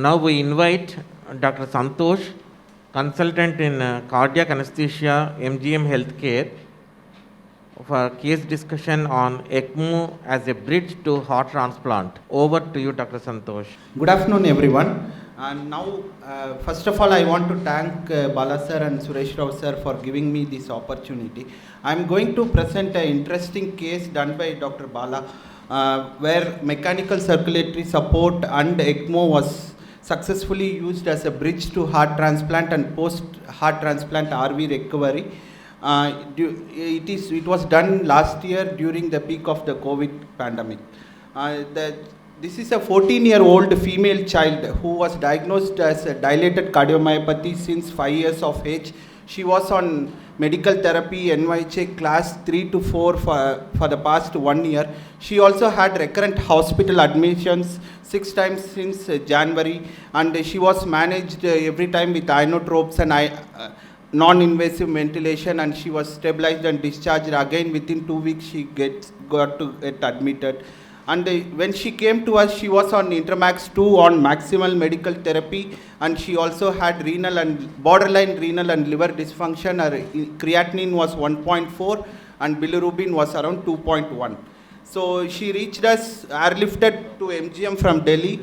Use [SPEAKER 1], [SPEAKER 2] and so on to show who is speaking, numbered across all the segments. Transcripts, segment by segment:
[SPEAKER 1] Now we invite Dr. Santhosh, consultant in cardiac anesthesia, MGM Healthcare, for a case discussion on ECMO as a bridge to heart transplant. Over to you, Dr. Santhosh.
[SPEAKER 2] Good afternoon, everyone. And now, first of all, I want to thank Bala sir and Suresh Rao sir for giving me this opportunity. I am going to present an interesting case done by Dr. Bala, where mechanical circulatory support and ECMO was successfully used as a bridge to heart transplant and post-heart transplant RV recovery. It was done last year during the peak of the COVID pandemic. This is a 14-year-old female child who was diagnosed as a dilated cardiomyopathy since 5 years of age. She was on medical therapy NYHA class 3 to 4 for the past 1 year. She also had recurrent hospital admissions 6 times since January, and she was managed every time with inotropes and non-invasive ventilation, and she was stabilized and discharged. Again within 2 weeks she got to get admitted. And when she came to us, she was on Intermax 2 on maximal medical therapy, and she also had renal and borderline renal and liver dysfunction. Her creatinine was 1.4 and bilirubin was around 2.1. So she reached us airlifted to MGM from Delhi.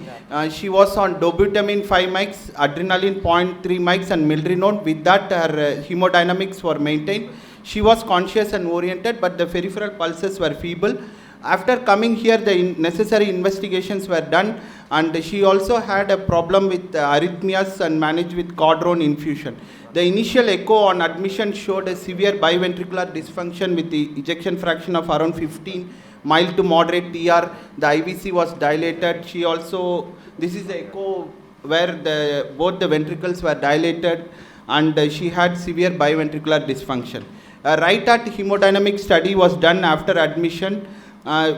[SPEAKER 2] She was on dobutamine 5 mics, adrenaline 0.3 mics and milrinone. With that, her hemodynamics were maintained. She was conscious and oriented, but the peripheral pulses were feeble. After coming here, the necessary investigations were done, and she also had a problem with arrhythmias and managed with cordron infusion. The initial echo on admission showed a severe biventricular dysfunction with the ejection fraction of around 15, mild to moderate TR. The IVC was dilated. She also, this is the echo where both the ventricles were dilated, and she had severe biventricular dysfunction. A right heart hemodynamic study was done after admission,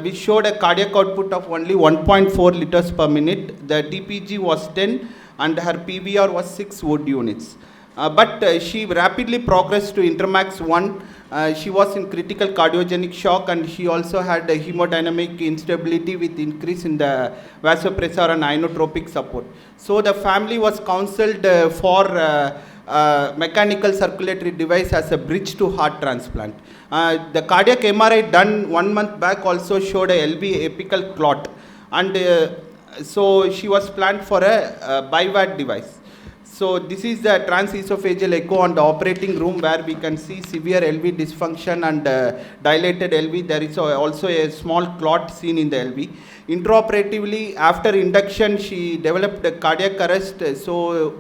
[SPEAKER 2] which showed a cardiac output of only 1.4 liters per minute. The TPG was 10 and her PVR was 6 Wood units. But she rapidly progressed to Intermax 1. She was in critical cardiogenic shock, and she also had a hemodynamic instability with increase in the vasopressor and inotropic support. So the family was counseled for mechanical circulatory device as a bridge to heart transplant. The cardiac MRI done 1 month back also showed a LV apical clot, and so she was planned for a BiVAD device. So this is the transesophageal echo on the operating room, where we can see severe LV dysfunction and dilated LV. There is also a small clot seen in the LV. Intraoperatively, after induction, she developed a cardiac arrest. So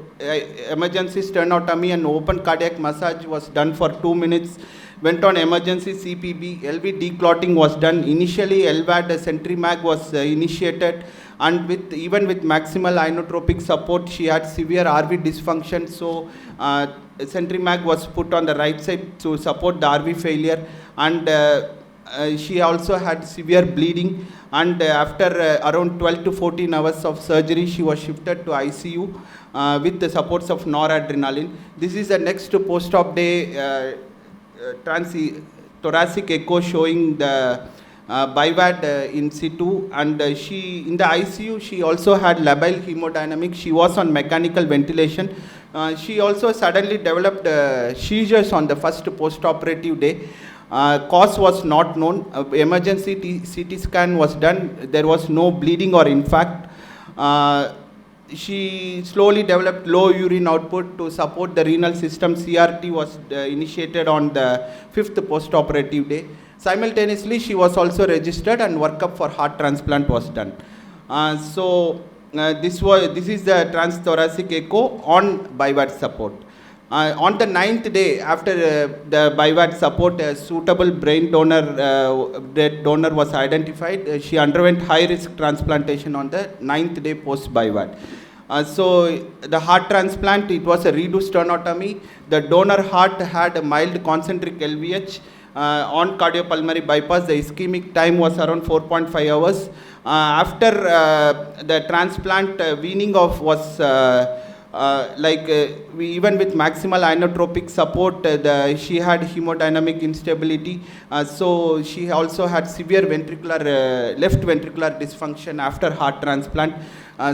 [SPEAKER 2] emergency sternotomy and open cardiac massage was done for 2 minutes. Went on emergency CPB. LV declotting was done. Initially, LVAD Centrimag was initiated, and even with maximal inotropic support, she had severe RV dysfunction. So Centrimag was put on the right side to support the RV failure, and she also had severe bleeding. And after around 12 to 14 hours of surgery, she was shifted to ICU with the supports of noradrenaline. This is the next post-op day thoracic echo showing the BiVAD in situ, and she in the ICU she also had labile hemodynamics. She was on mechanical ventilation. She also suddenly developed seizures on the first post-operative day. Cause was not known. Emergency CT scan was done. There was no bleeding or infarct. She slowly developed low urine output to support the renal system. CRT was initiated on the 5th post-operative day. Simultaneously, she was also registered, and workup for heart transplant was done. This is the transthoracic echo on BiVAD support. On the 9th day, after the BiVAD support, a suitable brain donor was identified. She underwent high-risk transplantation on the 9th day post-BiVAD. So the heart transplant, it was a redo sternotomy. The donor heart had a mild concentric LVH. On cardiopulmonary bypass, the ischemic time was around 4.5 hours. After the transplant, weaning off was even with maximal inotropic support, she had hemodynamic instability. So she also had severe left ventricular dysfunction after heart transplant.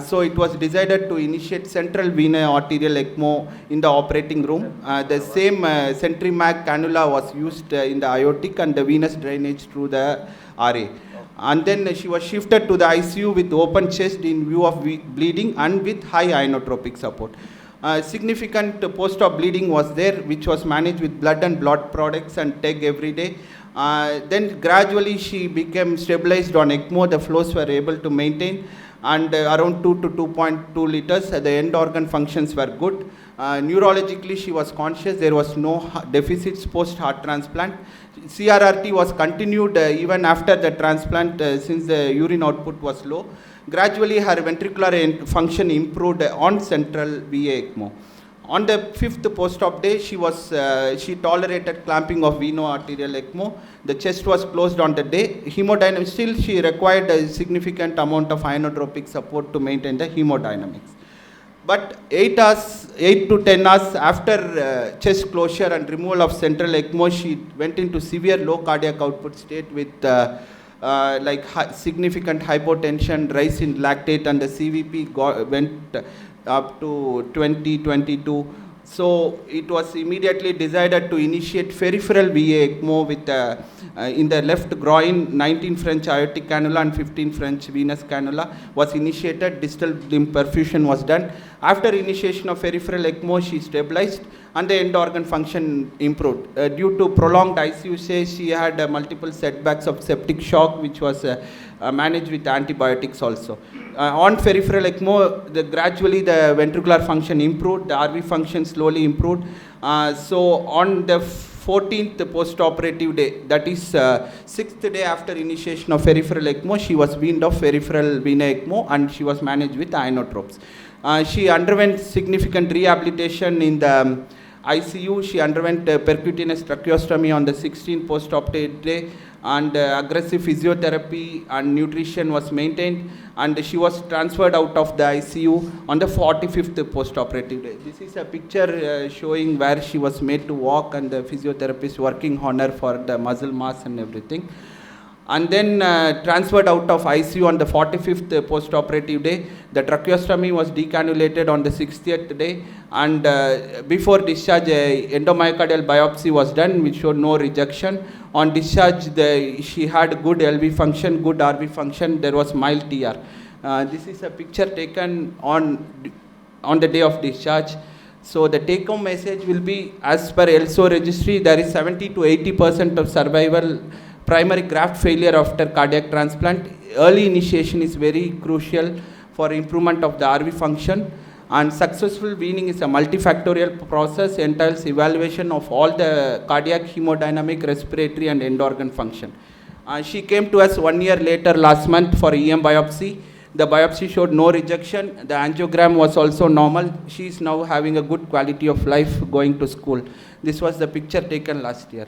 [SPEAKER 2] So it was decided to initiate central venous arterial ECMO in the operating room. The same CentriMag cannula was used in the aortic and the venous drainage through the RA. And then she was shifted to the ICU with open chest in view of bleeding and with high inotropic support. Significant post-op bleeding was there, which was managed with blood and blood products and TEG every day. Then gradually she became stabilized on ECMO. The flows were able to maintain, and around 2 to 2.2 liters. The end organ functions were good. Neurologically, she was conscious. There was no deficits post-heart transplant. CRRT was continued even after the transplant since the urine output was low. Gradually, her ventricular function improved on central VA ECMO. On the 5th post-op day, she tolerated clamping of veno-arterial ECMO. The chest was closed on the day. Hemodynamics, still she required a significant amount of inotropic support to maintain the hemodynamics. But 8 to 10 hours after chest closure and removal of central ECMO, she went into severe low cardiac output state with significant hypotension, rise in lactate, and the CVP went up to 20-22. So it was immediately decided to initiate peripheral VA ECMO with in the left groin 19 French aortic cannula and 15 French venous cannula was initiated. Distal limb perfusion was done. After initiation of peripheral ECMO, she stabilized and the end organ function improved. Due to prolonged ICU stay, she had multiple setbacks of septic shock, which was managed with antibiotics also. On peripheral ECMO, gradually the ventricular function improved, the RV function slowly improved. So on the 14th post-operative day, that is 6th day after initiation of peripheral ECMO, she was weaned off peripheral vena ECMO and she was managed with inotropes. She underwent significant rehabilitation in the ICU. She underwent percutaneous tracheostomy on the 16th post-operative day, and aggressive physiotherapy and nutrition was maintained, and she was transferred out of the ICU on the 45th post-operative day. This is a picture showing where she was made to walk and the physiotherapist working on her for the muscle mass and everything. And then transferred out of ICU on the 45th post-operative day. The tracheostomy was decannulated on the 60th day, and before discharge, endomyocardial biopsy was done, which showed no rejection. On discharge, she had good LV function, good RV function. There was mild TR. This is a picture taken on the day of discharge. So the take-home message will be, as per ELSO registry, there is 70 to 80% of survival. Primary graft failure after cardiac transplant. Early initiation is very crucial for improvement of the RV function, and successful weaning is a multifactorial process, entails evaluation of all the cardiac, hemodynamic, respiratory and end organ function. She came to us 1 year later last month for EM biopsy. The biopsy showed no rejection. The angiogram was also normal. She is now having a good quality of life, going to school. This was the picture taken last year.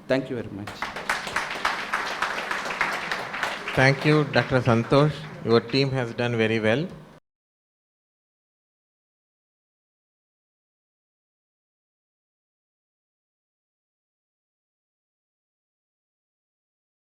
[SPEAKER 2] Thank you very much.
[SPEAKER 1] Thank you, Dr. Santhosh. Your team has done very well.